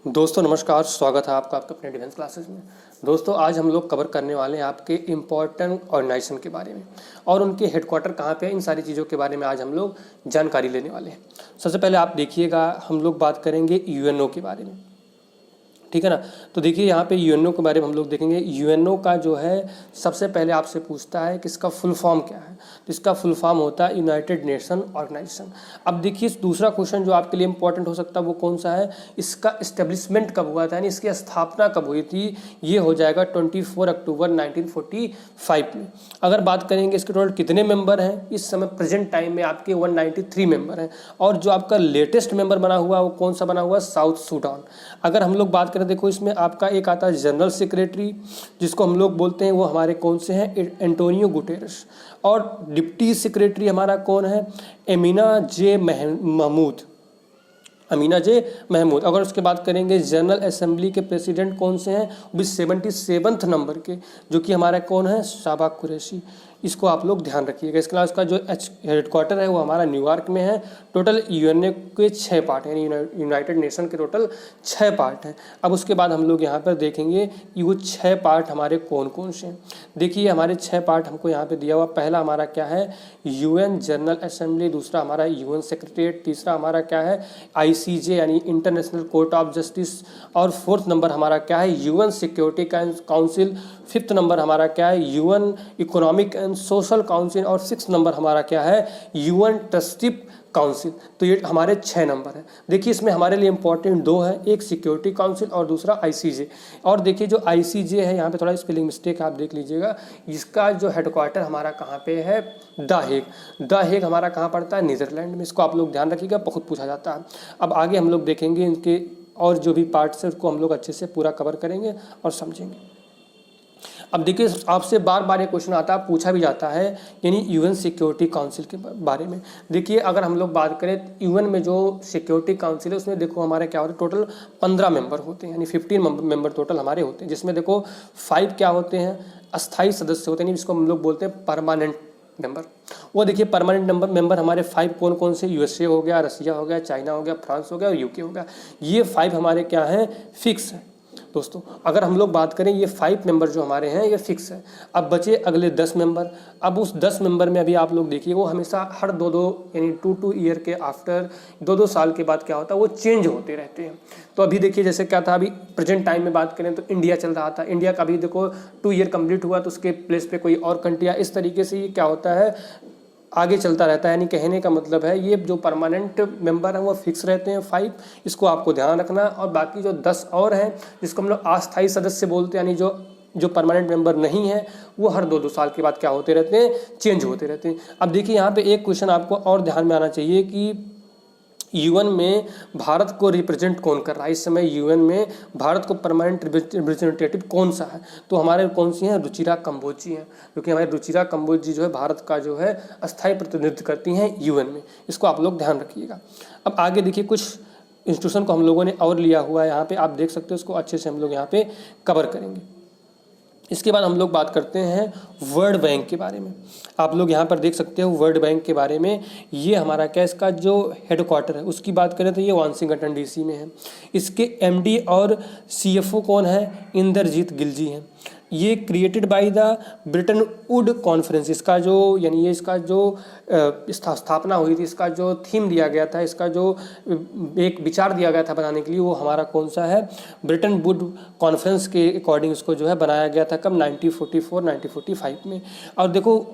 दोस्तों नमस्कार, स्वागत है आपका अपने डिफेंस क्लासेस में। दोस्तों आज हम लोग कवर करने वाले हैं आपके इम्पोर्टेंट ऑर्गेनाइजेशन के बारे में और उनके हेडक्वार्टर कहाँ पे है, इन सारी चीज़ों के बारे में आज हम लोग जानकारी लेने वाले हैं। सबसे पहले आप देखिएगा, हम लोग बात करेंगे यूएनओ के बारे में, ठीक है ना। तो देखिए यहाँ पे यूएनओ के बारे में हम लोग देखेंगे। यूएनओ का जो है सबसे पहले आपसे पूछता है कि इसका फुल फॉर्म क्या है, तो इसका फुल फॉर्म होता है यूनाइटेड नेशन ऑर्गेनाइजेशन। अब देखिए दूसरा क्वेश्चन जो आपके लिए इंपॉर्टेंट हो सकता है वो कौन सा है, इसका इस्टेब्लिशमेंट कब हुआ था, यानी इसकी स्थापना कब हुई थी। ये हो जाएगा 24 अक्टूबर 1945 में। अगर बात करेंगे इसके टोटल कितने मेंबर हैं, इस समय प्रेजेंट टाइम में आपके 193 मेंबर हैं। और जो आपका लेटेस्ट मेंबर बना हुआ है वो कौन सा बना हुआ है, साउथ सूडान। अगर हम लोग बात देखो इसमें आपका एक आता है जनरल सेक्रेटरी, जिसको हम लोग बोलते हैं, वो हमारे कौन से हैं, एंटोनियो गुटेरेस। और डिप्टी सेक्रेटरी हमारा कौन है, अमीना जे महमूद। अगर उसके बात करेंगे जनरल असेंबली के प्रेसिडेंट कौन से हैं, वो भी 77 नंबर के, जो कि हमारा कौन है, साबा कुरैशी। इसको आप लोग ध्यान रखिएगा। इसके अलावा उसका जो हेडक्वार्टर है वो हमारा न्यूयॉर्क में है। टोटल यूएनए के 6 पार्ट हैं, यानी यूनाइटेड नेशन के टोटल 6 पार्ट हैं। अब उसके बाद हम लोग यहाँ पर देखेंगे कि वो 6 पार्ट हमारे कौन कौन से हैं। देखिए हमारे 6 पार्ट हमको यहाँ पे दिया हुआ, पहला हमारा क्या है, यूएन जनरल असेंबली, दूसरा हमारा यूएन सेक्रेटरीट, तीसरा हमारा क्या है, आईसीजे यानी इंटरनेशनल कोर्ट ऑफ जस्टिस, और 4th नंबर हमारा क्या है, UN security council, 5th number हमारा क्या है, UN economic and social council, और 6th नंबर हमारा क्या है, यूएन ट्रस्टीशिप काउंसिल। तो ये हमारे 6 नंबर हैं। देखिए इसमें हमारे लिए इंपॉर्टेंट 2 है, एक सिक्योरिटी काउंसिल और दूसरा आईसीजे। और देखिए जो आईसीजे है, यहाँ पे थोड़ा स्पेलिंग मिस्टेक आप देख लीजिएगा, इसका जो हेडक्वार्टर हमारा कहाँ पे है, द हेग हमारा कहाँ पड़ता है, नीदरलैंड में। इसको आप लोग ध्यान रखिएगा, बहुत पूछा जाता है। अब आगे हम लोग देखेंगे इनके और जो भी पार्ट्स है उसको हम लोग अच्छे से पूरा कवर करेंगे और समझेंगे। अब देखिए आपसे बार बार ये क्वेश्चन आता है, पूछा भी जाता है, यानी यूएन सिक्योरिटी काउंसिल के बारे में। देखिए अगर हम लोग बात करें यूएन में जो सिक्योरिटी काउंसिल है, उसमें देखो हमारे क्या होते हैं, टोटल 15 मेंबर होते हैं, यानी 15 मेंबर टोटल हमारे होते हैं, जिसमें देखो 5 क्या होते हैं, अस्थायी सदस्य होते हैं, जिसको हम लोग बोलते हैं परमानेंट मेंबर। वो देखिए परमानेंट मेंबर हमारे 5 कौन कौन से, यूएसए हो गया, रसिया हो गया, चाइना हो गया, फ्रांस हो गया और यूके हो गया। ये 5 हमारे क्या हैं, फिक्स है दोस्तों। अगर हम लोग बात करें, ये 5 मेंबर जो हमारे हैं ये फिक्स है। अब बचे अगले 10 मेंबर। अब उस 10 मेंबर में अभी आप लोग देखिए वो हमेशा हर 2-2 यानी 2 ईयर के आफ्टर 2-2 साल के बाद क्या होता है, वो चेंज होते रहते हैं। तो अभी देखिए जैसे क्या था, अभी प्रेजेंट टाइम में बात करें तो इंडिया चल रहा था, इंडिया का भी देखो 2 ईयर कंप्लीट हुआ तो उसके प्लेस पे कोई और कंट्री। इस तरीके से ये क्या होता है, आगे चलता रहता है। यानी कहने का मतलब है ये जो परमानेंट मेंबर हैं वो फिक्स रहते हैं 5, इसको आपको ध्यान रखना। और बाकी जो 10 और हैं जिसको हम लोग अस्थायी सदस्य बोलते हैं, यानी जो परमानेंट मेंबर नहीं है वो हर 2-2 साल के बाद क्या होते रहते हैं, चेंज होते रहते हैं। अब देखिए यहाँ पे एक क्वेश्चन आपको और ध्यान में आना चाहिए कि यूएन में भारत को रिप्रेजेंट कौन कर रहा है। इस समय यूएन में भारत को परमानेंट रिप्रेजेंटेटिव कौन सा है, तो हमारे कौन सी हैं, रुचिरा कंबोज जी हैं, क्योंकि हमारे रुचिरा कंबोज जी जो है भारत का जो है अस्थायी प्रतिनिधित्व करती हैं यूएन में। इसको आप लोग ध्यान रखिएगा। अब आगे देखिए कुछ इंस्टीट्यूशन को हम लोगों ने और लिया हुआ है, यहाँ पे आप देख सकते हो, उसको अच्छे से हम लोग यहाँ पे कवर करेंगे। इसके बाद हम लोग बात करते हैं वर्ल्ड बैंक के बारे में। आप लोग यहाँ पर देख सकते हो वर्ल्ड बैंक के बारे में, ये हमारा क्या, इसका जो हेडक्वार्टर है उसकी बात करें तो ये वाशिंगटन डीसी में है। इसके एमडी और सीएफओ कौन है, इंद्रजीत गिल जी हैं। ये created by the Britain would conference, इसका जो यानी ये इसका जो स्थापना हुई थी, इसका जो थीम दिया गया था, इसका जो एक विचार दिया गया था बनाने के लिए, वो हमारा कौन सा है, ब्रिटन वुड कॉन्फ्रेंस के अकॉर्डिंग इसको जो है बनाया गया था। कब, 1944-1945 में। और देखो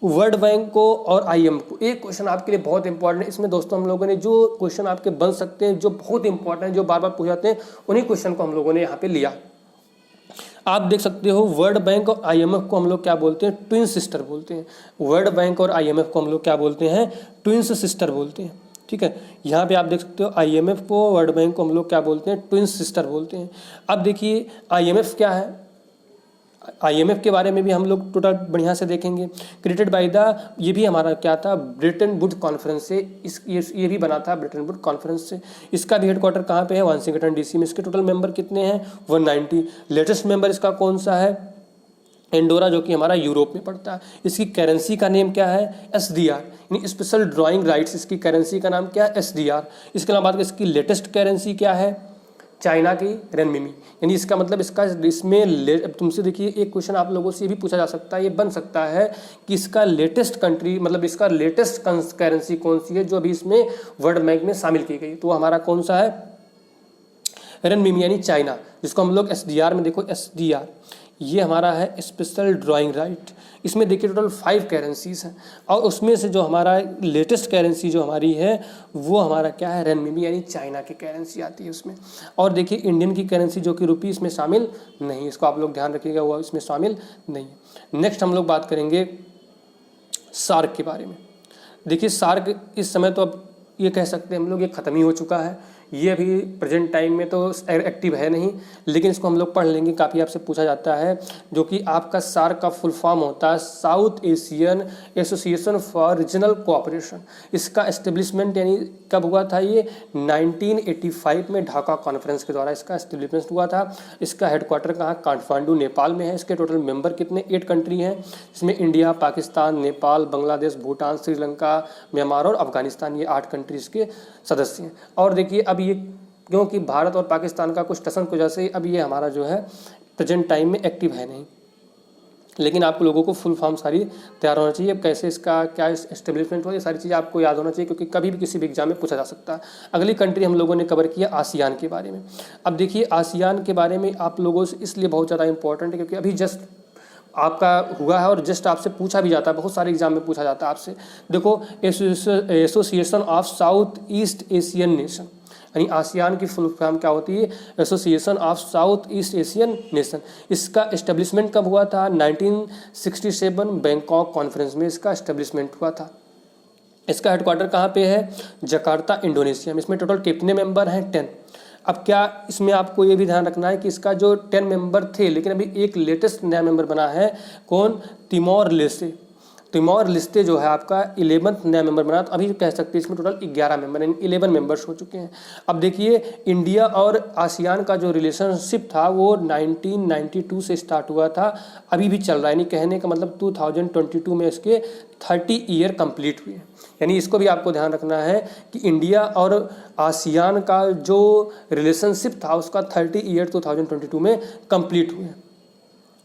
वर्ल्ड बैंक को और आईएमएफ को, एक क्वेश्चन आपके लिए बहुत इंपॉर्टेंट है। इसमें दोस्तों हम लोगों ने जो क्वेश्चन आपके बन सकते हैं, जो बहुत इंपॉर्टेंट है, जो बार बार पूछ जाते हैं, उन्हीं क्वेश्चन को हम लोगों ने यहाँ पे लिया। आप देख सकते हो वर्ल्ड बैंक और आईएमएफ को हम लोग क्या बोलते हैं, ट्विन सिस्टर बोलते हैं। वर्ल्ड बैंक और आईएमएफ को हम लोग क्या बोलते हैं, ट्विन्स सिस्टर बोलते हैं। ठीक है, यहाँ पे आप देख सकते हो आईएमएफ को, वर्ल्ड बैंक को हम लोग क्या बोलते हैं, ट्विन सिस्टर बोलते हैं। अब देखिए आईएमएफ क्या है, आईएमएफ के बारे में भी हम लोग टोटल बढ़िया से देखेंगे। क्रिएटेड बाय द, ये भी हमारा क्या था, ब्रिटन वुड कॉन्फ्रेंस से, ये भी बना था ब्रिटन वुड कॉन्फ्रेंस से। इसका भी हेडक्वार्टर कहाँ पे है, वाशिंगटन डीसी में। इसके टोटल मेंबर कितने हैं, 190। लेटेस्ट मेंबर इसका कौन सा है, एंडोरा, जो कि हमारा यूरोप में पड़ता है। इसकी करेंसी का नेम क्या है, एसडीआर, यानी स्पेशल ड्राइंग राइट्स। इसकी करेंसी का नाम क्या है, एसडीआर। इसके अलावा बात करें इसकी लेटेस्ट करेंसी क्या है, चाइना की रेनमिमी, यानी इसका मतलब इसमें तुमसे देखिए एक क्वेश्चन आप लोगों से भी पूछा जा सकता है, ये बन सकता है कि इसका लेटेस्ट कंट्री मतलब इसका लेटेस्ट करेंसी कौन सी है जो अभी इसमें वर्ल्ड बैंक में शामिल की गई, तो हमारा कौन सा है, रेनमिमी यानी चाइना, जिसको हम लोग SDR में देखो SDR, ये हमारा है स्पेशल ड्राइंग राइट। इसमें देखिए टोटल 5 करेंसीज हैं और उसमें से जो हमारा लेटेस्ट करेंसी जो हमारी है वो हमारा क्या है, रेनमिमी यानी चाइना की करेंसी आती है उसमें। और देखिए इंडियन की करेंसी जो कि रुपी इसमें शामिल नहीं, इसको आप लोग ध्यान रखिएगा, वो इसमें शामिल नहीं है। नेक्स्ट हम लोग बात करेंगे सार्क के बारे में। देखिए सार्क इस समय तो अब ये कह सकते हैं हम लोग ये ख़त्म ही हो चुका है, ये अभी प्रेजेंट टाइम में तो एक्टिव है नहीं, लेकिन इसको हम लोग पढ़ लेंगे, काफ़ी आपसे पूछा जाता है, जो कि आपका सार्क का फुल फॉर्म होता है south Asian association for regional cooperation. इसका एस्टेब्लिशमेंट यानी कब हुआ था, ये 1985 में ढाका कॉन्फ्रेंस के द्वारा इसका एस्टेब्लिशमेंट हुआ था। इसका हेडक्वार्टर कहाँ, काठमांडू नेपाल में है। इसके टोटल मेंबर कितने, 8 कंट्री हैं, इसमें इंडिया, पाकिस्तान, नेपाल, बांग्लादेश, भूटान, श्रीलंका, म्यांमार और अफगानिस्तान, ये 8 कंट्रीज़ के सदस्य हैं। और देखिए अब ये क्योंकि भारत और पाकिस्तान का कुछ टसन की वजह से अब ये हमारा जो है प्रेजेंट टाइम में एक्टिव है नहीं, लेकिन आप लोगों को फुल फॉर्म सारी तैयार होना चाहिए। अब कैसे इसका क्या एस्टेब्लिशमेंट हो, ये सारी चीज़ें आपको याद होना चाहिए, क्योंकि कभी भी किसी भी एग्जाम में पूछा जा सकता है। अगली कंट्री हम लोगों ने कवर किया आसियान के बारे में। अब देखिए आसियान के बारे में आप लोगों से इसलिए बहुत ज़्यादा इंपॉर्टेंट है क्योंकि अभी जस्ट आपका हुआ है और जस्ट आपसे पूछा भी जाता है, बहुत सारे एग्जाम में पूछा जाता है आपसे। देखो association of south east Asian nation, यानी आसियान की फुल फॉर्म क्या होती है, association of south east Asian nation. इसका एस्टेब्लिशमेंट कब हुआ था, 1967 बैंकॉक कॉन्फ्रेंस में इसका एस्टेब्लिशमेंट हुआ था। इसका हेडक्वार्टर कहाँ पे है, जकार्ता इंडोनेशिया में। इसमें टोटल कितने मेंबर हैं, 10। अब क्या इसमें आपको ये भी ध्यान रखना है कि इसका जो 10 मेंबर थे, लेकिन अभी एक लेटेस्ट नया मेंबर बना है, कौन, तिमोर लेस्टे। तिमोर लेस्टे जो है आपका 11th नया मेंबर बना, तो अभी कह सकते हैं इसमें टोटल 11 मेंबर, यानी 11 मेंबर्स हो चुके हैं। अब देखिए इंडिया और आसियान का जो रिलेशनशिप था वो 1992 से स्टार्ट हुआ था, अभी भी चल रहा है, यानी कहने का मतलब 2022 में इसके 30 ईयर कंप्लीट हुए। यानी इसको भी आपको ध्यान रखना है कि इंडिया और आसियान का जो रिलेशनशिप था उसका 30 ईयर 2022 में कंप्लीट हुए।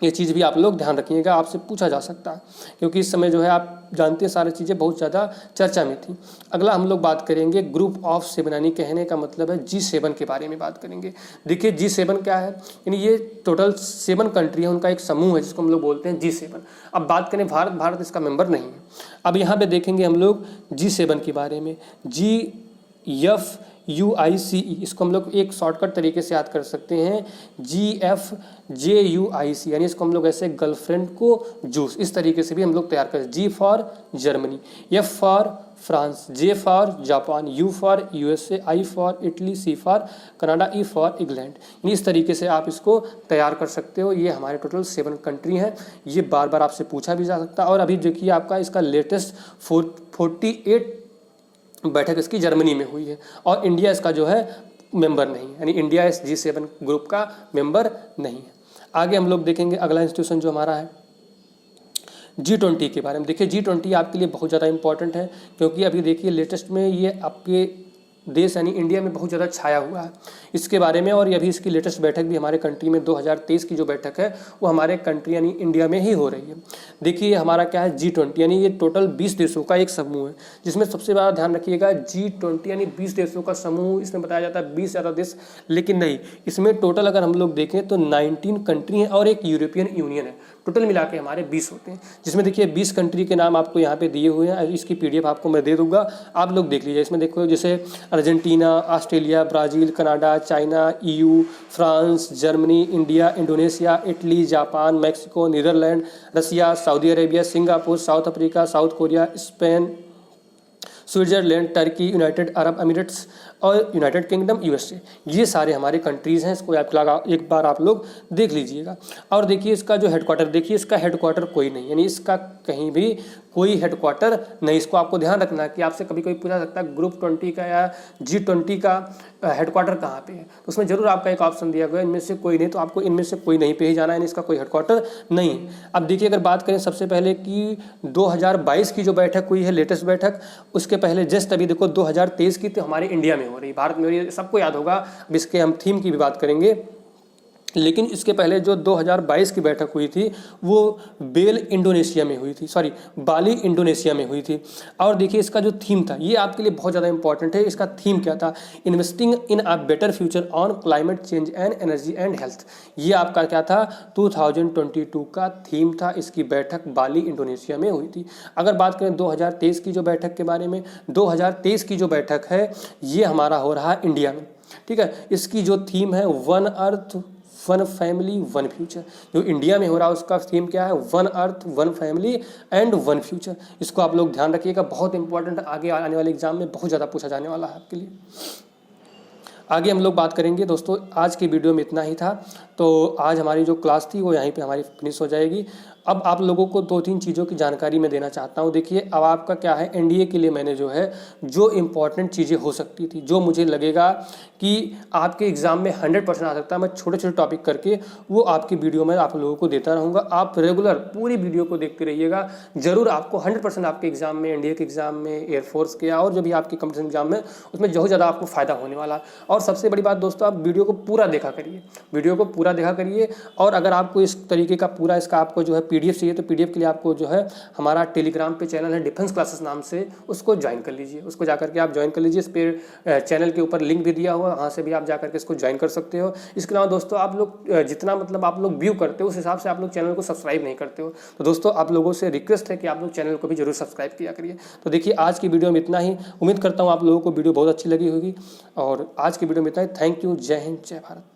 ये चीज़ भी आप लोग ध्यान रखिएगा, आपसे पूछा जा सकता है, क्योंकि इस समय जो है आप जानते हैं सारी चीज़ें बहुत ज़्यादा चर्चा में थी। अगला हम लोग बात करेंगे ग्रुप ऑफ 7, यानी कहने का मतलब है G7 के बारे में बात करेंगे। देखिए G7 क्या है, यानी ये टोटल 7 कंट्री है, उनका एक समूह है जिसको हम लोग बोलते हैं G7। अब बात करें भारत इसका मेंबर नहीं है। अब यहाँ पर देखेंगे हम लोग G7 के बारे में, GFUICE, इसको हम लोग एक शॉर्टकट तरीके से याद कर सकते हैं, GFJUIC, यानी इसको हम लोग ऐसे गर्लफ्रेंड को जूस, इस तरीके से भी हम लोग तैयार करें। G for Germany, F for France, J for Japan, U for USA, I for Italy, C for Canada, E for England. यानी इस तरीके से आप इसको तैयार कर सकते हो। ये हमारे टोटल 7 कंट्री हैं, ये बार बार आपसे पूछा भी जा सकता है। और अभी देखिए आपका इसका लेटेस्ट 48 बैठक इसकी जर्मनी में हुई है, और इंडिया इसका जो है मेंबर नहीं, यानी इंडिया इस G7 ग्रुप का मेंबर नहीं है। आगे हम लोग देखेंगे अगला इंस्टीट्यूशन जो हमारा है G20 के बारे में। देखिए G20 आपके लिए बहुत ज़्यादा इंपॉर्टेंट है, क्योंकि अभी देखिए लेटेस्ट में ये आपके देश यानी इंडिया में बहुत ज़्यादा छाया हुआ है इसके बारे में। और ये अभी इसकी लेटेस्ट बैठक भी हमारे कंट्री में 2023 की जो बैठक है वो हमारे कंट्री यानी इंडिया में ही हो रही है। देखिए हमारा क्या है G20, यानी ये टोटल 20 देशों का एक समूह है, जिसमें सबसे ज़्यादा ध्यान रखिएगा G20 यानी 20 देशों का समूह। इसमें बताया जाता है 20 ज़्यादा देश, लेकिन नहीं, इसमें टोटल अगर हम लोग देखें तो 19 कंट्री हैं और एक यूरोपियन यूनियन है। टोटल मिला के हमारे 20 होते हैं, जिसमें देखिए 20 कंट्री के नाम आपको यहाँ पे दिए हुए हैं। इसकी PDF आपको मैं दे दूंगा, आप लोग देख लीजिए। इसमें देखो जैसे Argentina, Australia, Brazil, Canada, China, EU, France, Germany, India, Indonesia, Italy, Japan, Mexico, Netherland, Russia, Saudi Arabia, Singapore, South Africa, South Korea, Spain, Switzerland, Turkey, United Arab Emirates और यूनाइटेड किंगडम, USA। ये सारे हमारे countries हैं, इसको एक बार आप लोग देख लीजिएगा। और देखिए इसका जो हेडक्वार्टर, देखिए इसका हेडक्वार्टर कोई नहीं, यानी इसका कहीं भी कोई हेडक्वार्टर नहीं। इसको आपको ध्यान रखना है कि आपसे कभी कोई पूछा सकता है ग्रुप 20 का या G20 का हेडक्वार्टर कहाँ पे है, तो उसमें जरूर आपका एक ऑप्शन दिया गया इनमें से कोई नहीं, तो आपको इनमें से कोई नहीं पे ही जाना है, इसका कोई हेडक्वार्टर नहीं। अब देखिए अगर बात करें सबसे पहले कि 2022 की जो बैठक हुई है, लेटेस्ट बैठक, उसके पहले जस्ट अभी देखो 2023 की तो हमारे इंडिया में हो रही, भारत में हो रही है, सबको याद होगा। अब इसके हम थीम की भी बात करेंगे, लेकिन इसके पहले जो 2022 की बैठक हुई थी वो इंडोनेशिया में हुई थी, बाली इंडोनेशिया में हुई थी। और देखिए इसका जो थीम था ये आपके लिए बहुत ज़्यादा इंपॉर्टेंट है। इसका थीम क्या था? Investing in a better future on climate change and energy and health. ये आपका क्या था? 2022 का थीम था। इसकी बैठक बाली इंडोनेशिया में हुई थी। अगर बात करें 2023 की जो बैठक के बारे में, 2023 की जो बैठक है ये हमारा हो रहा है इंडिया में, ठीक है। इसकी जो थीम है one earth one family one future. जो इंडिया में हो रहा है उसका थीम क्या है? One earth one family and one future. इसको आप लोग ध्यान रखिएगा, बहुत इंपॉर्टेंट, आगे आने वाले एग्जाम में बहुत ज़्यादा पूछा जाने वाला है आपके लिए। आगे हम लोग बात करेंगे दोस्तों। आज की वीडियो में इतना ही था, तो आज हमारी जो क्लास थी वो यहीं पे हमारी फिनिश हो जाएगी। अब आप लोगों को 2-3 चीज़ों की जानकारी मैं देना चाहता हूँ। देखिए अब आपका क्या है, एनडीए के लिए मैंने जो है जो इम्पॉर्टेंट चीज़ें हो सकती थी, जो मुझे लगेगा कि आपके एग्ज़ाम में 100% आ सकता है, मैं छोटे छोटे टॉपिक करके वो आपकी वीडियो में आप लोगों को देता रहूँगा। आप रेगुलर पूरी वीडियो को देखते रहिएगा, ज़रूर आपको 100% आपके एग्ज़ाम में, एनडीए के एग्ज़ाम में, एयरफोर्स के और जो भी आपके कॉम्पिटिशन एग्जाम में, उसमें बहुत ज़्यादा आपको फ़ायदा होने वाला। और सबसे बड़ी बात दोस्तों, आप वीडियो को पूरा देखा करिए, वीडियो को पूरा देखा करिए। और अगर आपको इस तरीके का पूरा इसका आपको जो है पीडीएफ चाहिए, तो पीडीएफ के लिए आपको जो है हमारा टेलीग्राम पे चैनल है डिफेंस क्लासेस नाम से, उसको ज्वाइन कर लीजिए। उसको जाकर के आप ज्वाइन कर लीजिए। इस पे चैनल के ऊपर लिंक भी दिया हुआ है, वहाँ से भी आप जाकर के इसको ज्वाइन कर सकते हो। इसके अलावा दोस्तों आप लोग जितना मतलब आप लोग व्यू करते हो उस हिसाब से आप लोग चैनल को सब्सक्राइब नहीं करते हो, तो दोस्तों आप लोगों से रिक्वेस्ट है कि आप लोग चैनल को भी जरूर सब्सक्राइब किया करिए। तो देखिए आज की वीडियो में इतना ही। उम्मीद करता हूँ आप लोगों को वीडियो बहुत अच्छी लगी होगी, और आज की वीडियो में इतना ही। Thank you. जय हिंद, जय भारत।